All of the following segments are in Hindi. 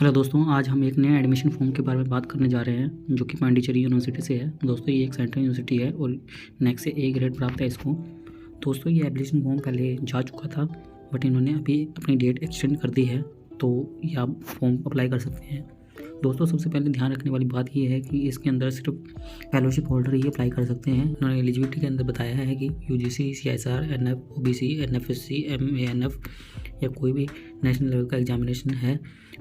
हेलो दोस्तों, आज हम एक नए एडमिशन फॉर्म के बारे में बात करने जा रहे हैं जो कि पांडिचेरी यूनिवर्सिटी से है। दोस्तों ये एक सेंट्रल यूनिवर्सिटी है और नेक्स्ट से ए ग्रेड प्राप्त है इसको। दोस्तों ये एप्लीकेशन फॉर्म पहले जा चुका था बट इन्होंने अभी अपनी डेट एक्सटेंड कर दी है, तो ये आप फॉर्म अप्लाई कर सकते हैं। दोस्तों सबसे पहले ध्यान रखने वाली बात ये है कि इसके अंदर सिर्फ फेलोशिप होल्डर ही अप्लाई कर सकते हैं। उन्होंने एलिजिबिलिटी के अंदर बताया है कि UGC, CSR, NF, OBC, NFSC, MANF या कोई भी नेशनल लेवल का एग्जामिनेशन है,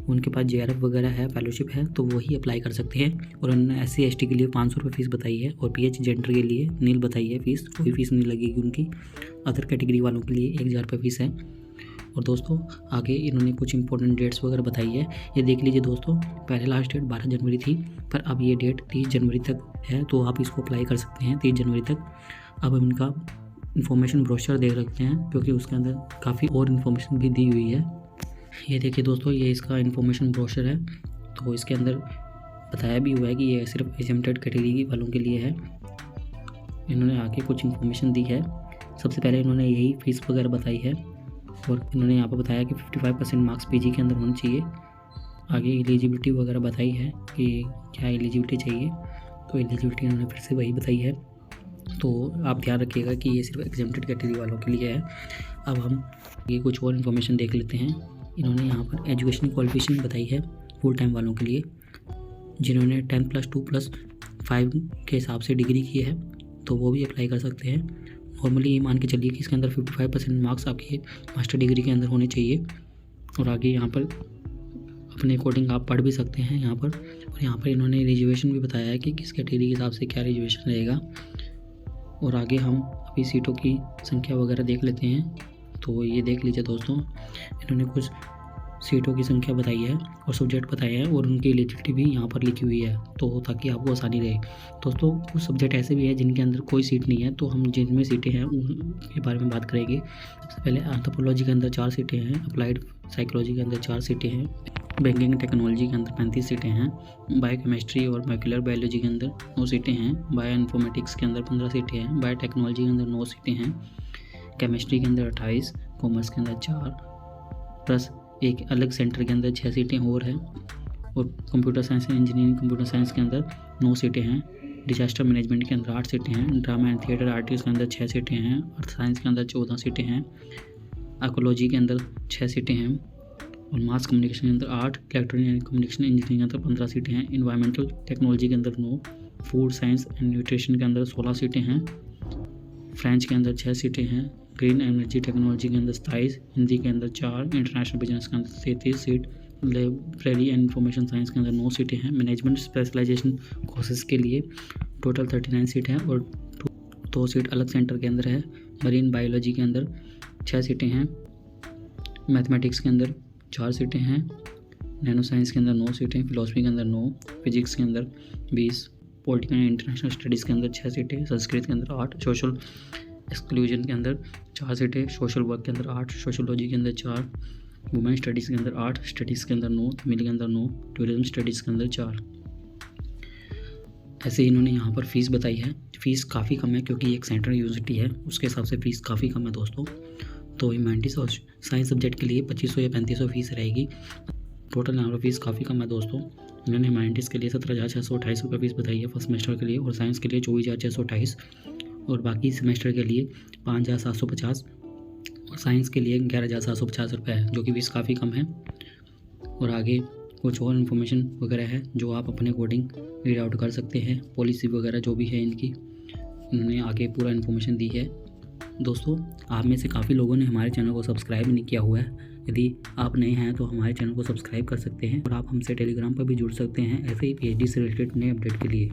उनके पास जेआरएफ वगैरह है, फेलोशिप है, तो वही अप्लाई कर सकते हैं। और उन्होंने एससी एसटी के लिए 500 रुपये फ़ीस बताई है और पीएच जेंडर के लिए नील बताई है फ़ीस, कोई फ़ीस नहीं लगेगी उनकी। अदर कैटेगरी वालों के लिए 1000 रुपये फ़ीस है। और दोस्तों आगे इन्होंने कुछ इंपॉर्टेंट डेट्स वगैरह बताई है, ये देख लीजिए दोस्तों। पहले लास्ट डेट 12 जनवरी थी, पर अब ये डेट 30 जनवरी तक है, तो आप इसको अप्लाई कर सकते हैं 30 जनवरी तक। अब हम इनका इन्फॉर्मेशन ब्रोशर देख रखते हैं क्योंकि उसके अंदर काफ़ी और इन्फॉर्मेशन भी दी हुई है। ये देखिए दोस्तों, ये इसका इन्फॉर्मेशन ब्रोशर है, तो इसके अंदर बताया भी हुआ है कि ये सिर्फ एग्जेम्प्टेड कैटेगरी वालों के लिए है। इन्होंने आगे कुछ इन्फॉर्मेशन दी है। सबसे पहले इन्होंने यही फ़ीस वगैरह बताई है और इन्होंने यहाँ पर बताया कि 55% मार्क्स पीजी के अंदर होने चाहिए। आगे एलिजिबिलिटी वगैरह बताई है कि क्या एलिजिबिलिटी चाहिए, तो एलिजिबिलिटी इन्होंने फिर से वही बताई है। तो आप ध्यान रखिएगा कि ये सिर्फ एग्जेम्प्टेड कैटेगरी वालों के लिए है। अब हम ये कुछ और इन्फॉर्मेशन देख लेते हैं। इन्होंने यहाँ पर एजुकेशन क्वालिफिकेशन बताई है फुल टाइम वालों के लिए, जिन्होंने 10+2+5 के हिसाब से डिग्री की है तो वो भी अप्लाई कर सकते हैं। नॉर्मली ये मान के चलिए कि इसके अंदर 55% मार्क्स आपके मास्टर डिग्री के अंदर होने चाहिए। और आगे यहाँ पर अपने अकॉर्डिंग आप पढ़ भी सकते हैं यहाँ पर। और यहाँ पर इन्होंने रिजर्वेशन भी बताया है कि किस कैटेगरी के हिसाब से क्या रिजर्वेशन रहेगा। और आगे हम अभी सीटों की संख्या वगैरह देख लेते हैं। तो ये देख लीजिए दोस्तों, इन्होंने कुछ सीटों की संख्या बताई है और सब्जेक्ट बताए हैं और उनकी एलिजिबिलिटी भी यहाँ पर लिखी हुई है, तो ताकि आपको आसानी रहे। दोस्तों कुछ सब्जेक्ट ऐसे भी हैं जिनके अंदर कोई सीट नहीं है, तो हम जिनमें सीटें हैं उनके बारे में बात करेंगे। सबसे पहले एंथ्रोपोलॉजी के अंदर 4 सीटें हैं, अप्लाइड साइकोलॉजी के अंदर 4 सीटें हैं, बैंकिंग टेक्नोलॉजी के अंदर 35 सीटें हैं, बायोकेमिस्ट्री और मॉलिक्यूलर बायोलॉजी के अंदर 9 सीटें हैं, बायो इन्फॉर्मेटिक्स के अंदर 15 सीटें हैं, बायोटेक्नोलॉजी के अंदर 9 सीटें हैं, केमिस्ट्री के अंदर 28, कॉमर्स के अंदर 4 प्लस एक अलग सेंटर के अंदर 6 सीटें और हैं। और computer science and engineering computer science के अंदर 9 सीटें हैं, डिजास्टर मैनेजमेंट के अंदर 8 सीटें हैं, ड्रामा एंड थिएटर आर्टिस्ट के अंदर 6 सीटें हैं, अर्थ साइंस के अंदर 14 सीटें हैं, आर्कोलॉजी के अंदर 6 सीटें हैं और मास कम्युनिकेशन के अंदर 8, इलेक्ट्रॉनिक एंड कम्युनिकेशन इंजीनियरिंग के अंदर 15 सीटें हैं, इन्वायरमेंटल टेक्नोलॉजी के अंदर 9, फूड साइंस एंड न्यूट्रिशन के अंदर 16 सीटें हैं, फ्रेंच के अंदर 6 सीटें हैं, ग्रीन एनर्जी टेक्नोलॉजी के अंदर 27, हिंदी के अंदर 4, इंटरनेशनल बिजनेस के अंदर 33 seat, library and information science के अंदर 9 सीटें हैं, मैनेजमेंट स्पेशलाइजेशन कोर्सेज के लिए टोटल 39 सीट हैं और 2 सीट अलग सेंटर के अंदर है। मरीन बायोलॉजी के अंदर 6 सीटें हैं, मैथमेटिक्स के अंदर 4 सीटें हैं, नैनो साइंस के अंदर 9 सीटें, फिलोसफी के अंदर 9, फिजिक्स के अंदर 20, पॉलिटिकल एंड इंटरनेशनल स्टडीज़ के अंदर 6 सीटें, संस्कृत के अंदर 8, सोशल एक्सक्लूजन के अंदर 4 सीटें, सोशल वर्क के अंदर 8, सोशोलॉजी के अंदर 4, वुमेन स्टडीज़ के अंदर 8, स्टडीज़ के अंदर 9, तमिल के अंदर 9, टूरिज्म स्टडीज़ के अंदर 4। ऐसे ही इन्होंने यहाँ पर फ़ीस बताई है। फ़ीस काफ़ी कम है क्योंकि एक सेंट्रल यूनिवर्सिटी है, उसके हिसाब से फ़ीस काफ़ी कम है दोस्तों। तो ह्यूमैनिटीज़ और साइंस सब्जेक्ट के लिए 2500 या 3500 फ़ीस रहेगी। टोटल यहाँ पर फ़ीस काफ़ी कम है दोस्तों। इन्होंने ह्यूमैनिटीज़ के लिए 17,628 रुपये फ़ीस बताई है फर्स्ट सेमेस्टर के लिए, और साइंस के लिए 24,628, और बाकी सेमेस्टर के लिए 5,750 और साइंस के लिए 11,750 रुपये है, जो कि फीस काफ़ी कम है। और आगे कुछ और इन्फॉर्मेशन वगैरह है जो आप अपने अकॉर्डिंग रीड आउट कर सकते हैं। पॉलिसी वगैरह जो भी है इनकी, इन्होंने आगे पूरा इन्फॉर्मेशन दी है। दोस्तों आप में से काफ़ी लोगों ने हमारे चैनल को सब्सक्राइब नहीं किया हुआ है। यदि आप नए हैं तो हमारे चैनल को सब्सक्राइब कर सकते हैं और आप हमसे टेलीग्राम पर भी जुड़ सकते हैं ऐसे ही पीएचडी से रिलेटेड नए अपडेट के लिए।